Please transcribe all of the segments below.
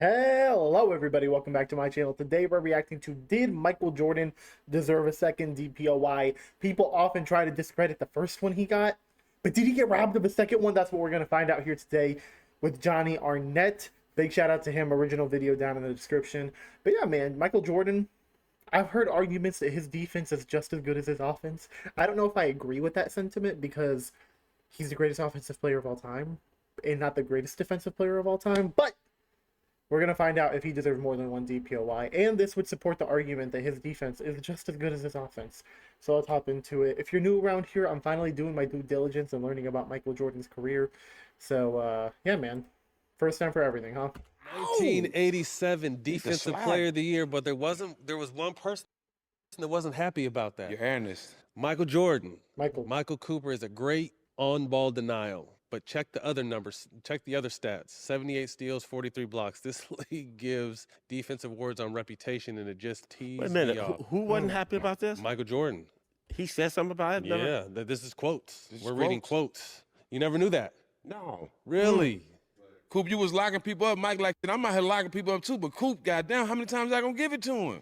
Hello everybody, welcome back to my channel. Today we're reacting to Did Michael Jordan deserve a second DPOY? People often try to discredit the first one he got, but did he get robbed of a second one? That's what we're going to find out here today with Johnny Arnett. Big shout out to him, original video down in the description. But yeah, man, Michael Jordan, I've heard arguments that his defense is just as good as his offense. I don't know if I agree with that sentiment because he's the greatest offensive player of all time and not the greatest defensive player of all time, but we're going to find out if he deserves more than one DPOY, and this would support the argument that his defense is just as good as his offense. So let's hop into it. If you're new around here, I'm finally doing my due diligence and learning about Michael Jordan's career. So, yeah, man. First time for everything, huh? 1987 Defensive Player of the Year, but there was one person that wasn't happy about that. Your Ernest. Michael Jordan. Michael Cooper is a great on-ball denial. But check the other numbers, check the other stats. 78 steals, 43 blocks. This league gives defensive awards on reputation, and it just teased Wait a minute, me off. who wasn't happy about this? Michael Jordan. He said something about it? Yeah, this is quotes. We're reading quotes. You never knew that? No. Really? Coop, you was locking people up. Mike, like, I'm out here locking people up too, but Coop, goddamn, how many times I gonna give it to him?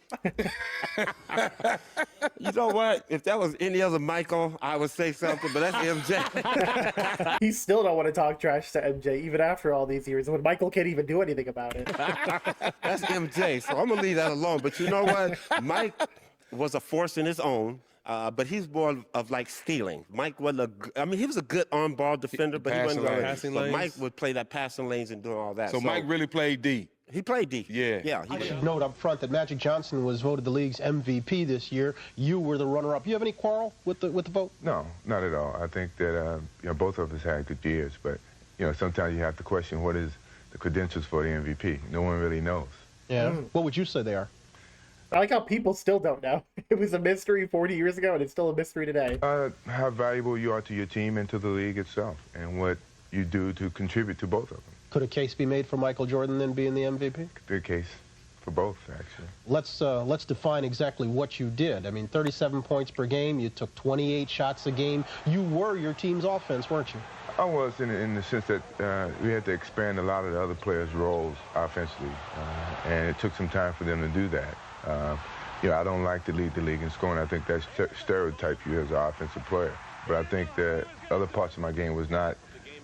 You know what? If that was any other Michael, I would say something, but that's MJ. He still don't want to talk trash to MJ, even after all these years, when Michael can't even do anything about it. That's MJ, so I'm going to leave that alone. But you know what? Mike was a force in his own. But he's more of like stealing. Mike wasn't he was a good on-ball defender, but he wasn't passing but lanes. Mike would play that passing lanes and doing all that. So Mike really played D. He played D. Yeah. Yeah. I should note up front that Magic Johnson was voted the league's MVP this year. You were the runner-up. You have any quarrel with the vote? No, not at all. I think that both of us had good years, but sometimes you have to question what is the credentials for the MVP. No one really knows. Yeah. What would you say they are? I like how people still don't know. It was a mystery 40 years ago, and it's still a mystery today. How valuable you are to your team and to the league itself, and what you do to contribute to both of them. Could a case be made for Michael Jordan then being the MVP? Good case for both, actually. Let's define exactly what you did. I mean, 37 points per game. You took 28 shots a game. You were your team's offense, weren't you? I was in the sense that we had to expand a lot of the other players' roles offensively, and it took some time for them to do that. I don't like to lead the league in scoring. I think that stereotypes you as an offensive player. But I think that other parts of my game was not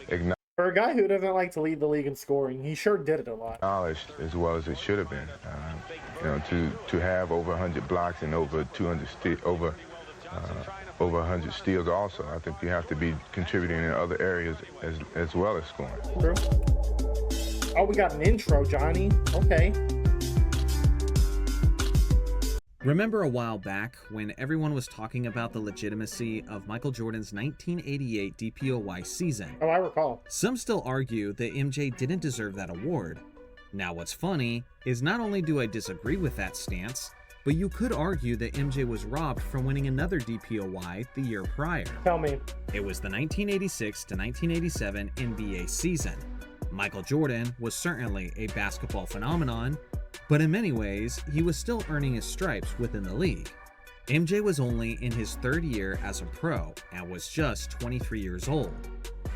acknowledged. For a guy who doesn't like to lead the league in scoring, he sure did it a lot. As well as it should have been. To have over 100 blocks and over 200 over 100 steals also. I think you have to be contributing in other areas as well as scoring. True. Oh, we got an intro, Johnny. Okay. Remember a while back when everyone was talking about the legitimacy of Michael Jordan's 1988 DPOY season? Oh, I recall. Some still argue that MJ didn't deserve that award. Now what's funny is not only do I disagree with that stance, but you could argue that MJ was robbed from winning another DPOY the year prior. Tell me. It was the 1986 to 1987 NBA season. Michael Jordan was certainly a basketball phenomenon, but in many ways, he was still earning his stripes within the league. MJ was only in his third year as a pro and was just 23 years old.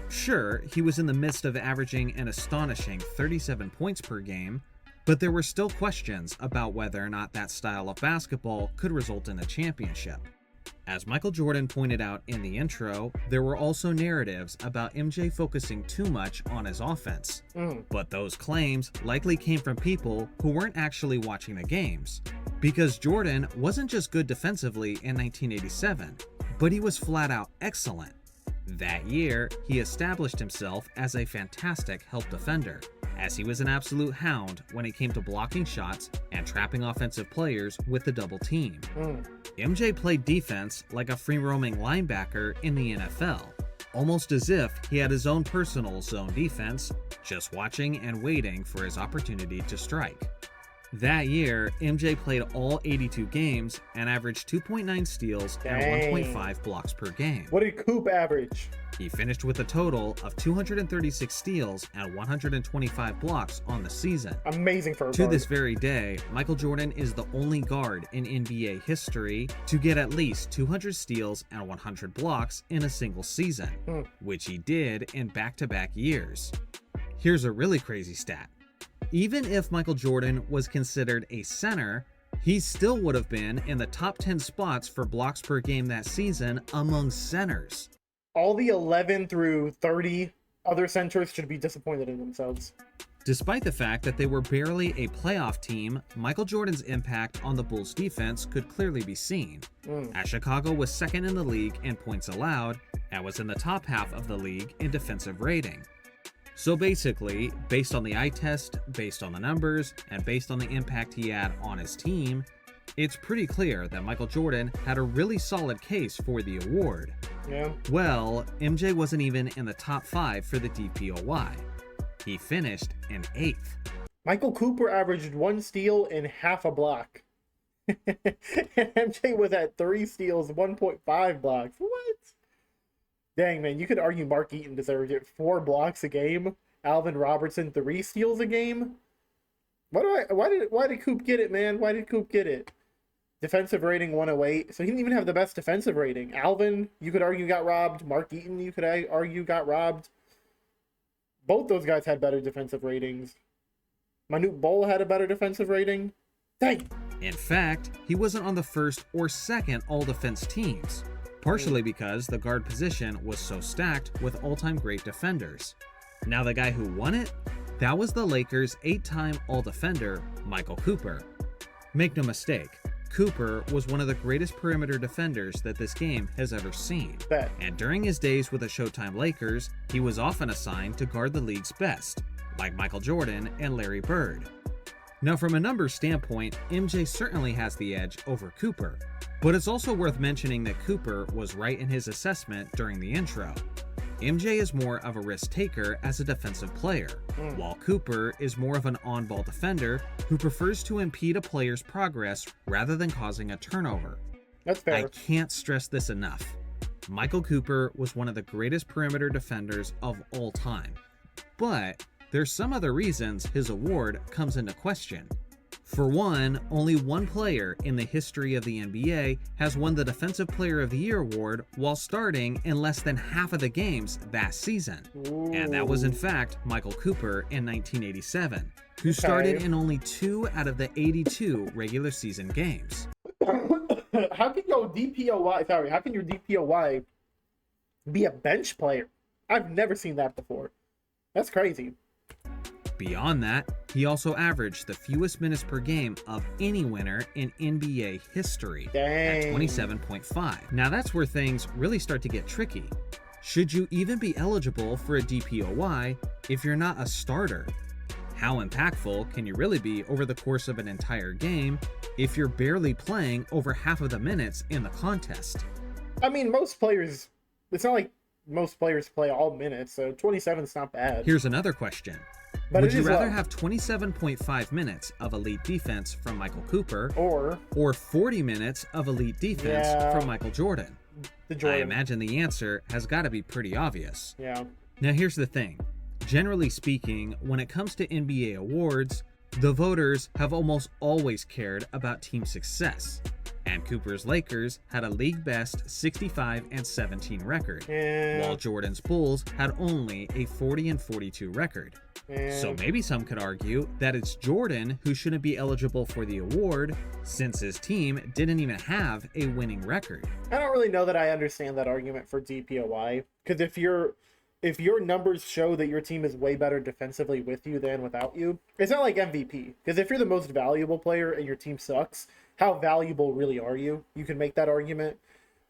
Sure, he was in the midst of averaging an astonishing 37 points per game, but there were still questions about whether or not that style of basketball could result in a championship. As Michael Jordan pointed out in the intro, there were also narratives about MJ focusing too much on his offense. But those claims likely came from people who weren't actually watching the games. Because Jordan wasn't just good defensively in 1987, but he was flat out excellent. That year, he established himself as a fantastic help defender, as he was an absolute hound when it came to blocking shots and trapping offensive players with the double team. MJ played defense like a free-roaming linebacker in the NFL, almost as if he had his own personal zone defense, just watching and waiting for his opportunity to strike. That year, MJ played all 82 games and averaged 2.9 steals and 1.5 blocks per game. What did Coop average? He finished with a total of 236 steals and 125 blocks on the season. Amazing for a To guard. this very day, Michael Jordan is the only guard in NBA history to get at least 200 steals and 100 blocks in a single season, which he did in back-to-back years. Here's a really crazy stat. Even if Michael Jordan was considered a center, he still would have been in the top 10 spots for blocks per game that season among centers. All the 11 through 30 other centers should be disappointed in themselves. Despite the fact that they were barely a playoff team, Michael Jordan's impact on the Bulls defense could clearly be seen, as Chicago was second in the league in points allowed and was in the top half of the league in defensive rating. So basically, based on the eye test, based on the numbers, and based on the impact he had on his team, it's pretty clear that Michael Jordan had a really solid case for the award. Yeah. Well, MJ wasn't even in the top 5 for the DPOY. He finished in 8th. Michael Cooper averaged 1 steal and half a block. And MJ was at 3 steals, 1.5 blocks. What? Dang, man, you could argue Mark Eaton deserved it. 4 blocks a game. Alvin Robertson, 3 steals a game. Why did Coop get it, man? Why did Coop get it? Defensive rating 108. So he didn't even have the best defensive rating. Alvin, you could argue, got robbed. Mark Eaton, you could argue, got robbed. Both those guys had better defensive ratings. Manute Bol had a better defensive rating. Dang. In fact, he wasn't on the first or second all-defense teams, partially because the guard position was so stacked with all-time great defenders. Now the guy who won it? That was the Lakers' 8-time all-defender, Michael Cooper. Make no mistake, Cooper was one of the greatest perimeter defenders that this game has ever seen. Bet. And during his days with the Showtime Lakers, he was often assigned to guard the league's best, like Michael Jordan and Larry Bird. Now from a numbers standpoint, MJ certainly has the edge over Cooper, but it's also worth mentioning that Cooper was right in his assessment during the intro. MJ is more of a risk taker as a defensive player, while Cooper is more of an on-ball defender who prefers to impede a player's progress rather than causing a turnover. That's fair. I can't stress this enough. Michael Cooper was one of the greatest perimeter defenders of all time, but there's some other reasons his award comes into question. For one, only one player in the history of the NBA has won the Defensive Player of the Year award while starting in less than half of the games that season. And that was in fact Michael Cooper in 1987, who started in only 2 out of the 82 regular season games. How can your DPOY be a bench player? I've never seen that before. That's crazy. Beyond that, he also averaged the fewest minutes per game of any winner in NBA history at 27.5. Now that's where things really start to get tricky. Should you even be eligible for a DPOY if you're not a starter? How impactful can you really be over the course of an entire game if you're barely playing over half of the minutes in the contest? I mean, most players, it's not like most players play all minutes, so 27 is not bad. Here's another question. But would you rather have 27.5 minutes of elite defense from Michael Cooper or 40 minutes of elite defense from Michael Jordan? I imagine the answer has got to be pretty obvious. Yeah. Now here's the thing. Generally speaking, when it comes to NBA awards, the voters have almost always cared about team success. And Cooper's Lakers had a league best 65-17 record, while Jordan's Bulls had only a 40-42 record. So maybe some could argue that it's Jordan who shouldn't be eligible for the award since his team didn't even have a winning record. I don't really know that I understand that argument for DPOY, because if your numbers show that your team is way better defensively with you than without you, it's not like MVP. Because if you're the most valuable player and your team sucks, how valuable really are you? You can make that argument.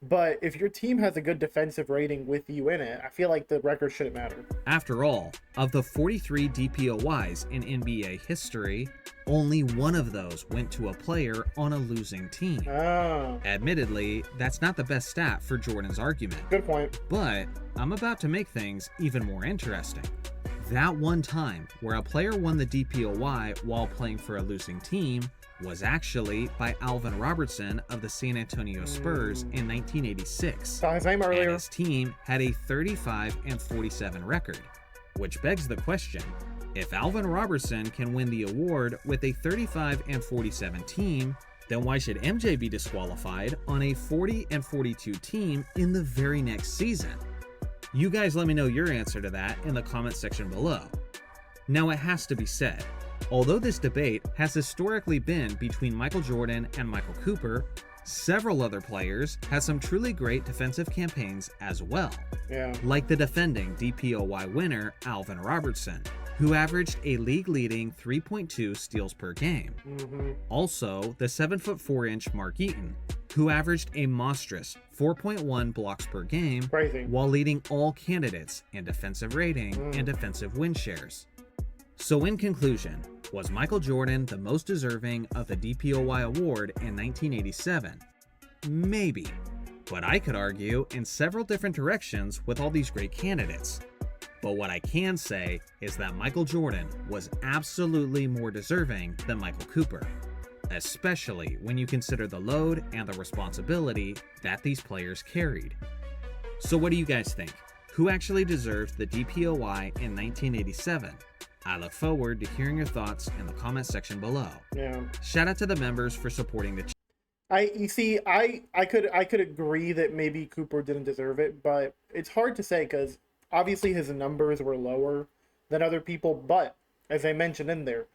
But if your team has a good defensive rating with you in it, I feel like the record shouldn't matter. After all, of the 43 DPOYs in NBA history, only one of those went to a player on a losing team. Admittedly, that's not the best stat for Jordan's argument. Good point. But I'm about to make things even more interesting. That one time where a player won the DPOY while playing for a losing team was actually by Alvin Robertson of the San Antonio Spurs in 1986. Saw his name earlier. And his team had a 35-47 record, which begs the question, if Alvin Robertson can win the award with a 35-47 team, then why should MJ be disqualified on a 40-42 team in the very next season? You guys let me know your answer to that in the comment section below. Now it has to be said, Although this debate has historically been between Michael Jordan and Michael Cooper, several other players had some truly great defensive campaigns as well. Yeah. Like the defending DPOY winner Alvin Robertson, who averaged a league-leading 3.2 steals per game. Also, the 7'4" Mark Eaton, who averaged a monstrous 4.1 blocks per game, Crazy. while leading all candidates in defensive rating and defensive win shares. So in conclusion, was Michael Jordan the most deserving of the DPOY award in 1987? Maybe, but I could argue in several different directions with all these great candidates. But what I can say is that Michael Jordan was absolutely more deserving than Michael Cooper, especially when you consider the load and the responsibility that these players carried. So what do you guys think? Who actually deserved the DPOY in 1987? I look forward to hearing your thoughts in the comment section below. Yeah. Shout out to the members for supporting the I could agree that maybe Cooper didn't deserve it, but it's hard to say because obviously his numbers were lower than other people, but as I mentioned in there,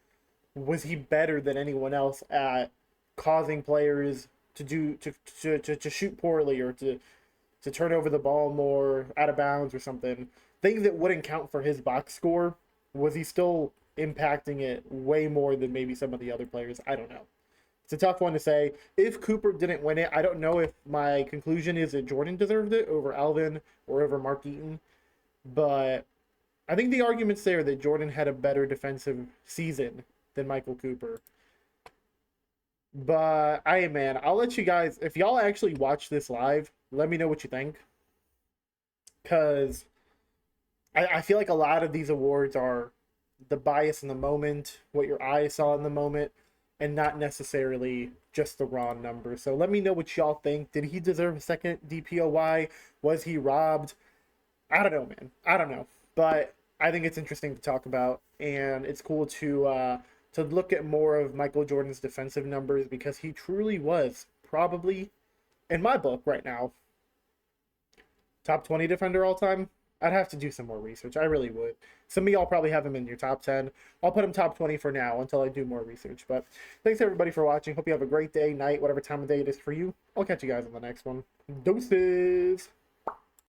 was he better than anyone else at causing players to shoot poorly or to turn over the ball more out of bounds or something? Things that wouldn't count for his box score. Was he still impacting it way more than maybe some of the other players? I don't know. It's a tough one to say. If Cooper didn't win it, I don't know if my conclusion is that Jordan deserved it over Alvin or over Mark Eaton. But I think the argument's there that Jordan had a better defensive season than Michael Cooper. But I'll let you guys, if y'all actually watch this live, let me know what you think. Because I feel like a lot of these awards are the bias in the moment, what your eyes saw in the moment, and not necessarily just the raw numbers. So let me know what y'all think. Did he deserve a second DPOY? Was he robbed? I don't know, man. I don't know. But I think it's interesting to talk about, and it's cool to look at more of Michael Jordan's defensive numbers because he truly was probably, in my book right now, top 20 defender all time. I'd have to do some more research. I really would. Some of y'all probably have him in your top 10. I'll put him top 20 for now until I do more research. But thanks everybody for watching. Hope you have a great day, night, whatever time of day it is for you. I'll catch you guys on the next one. Doses!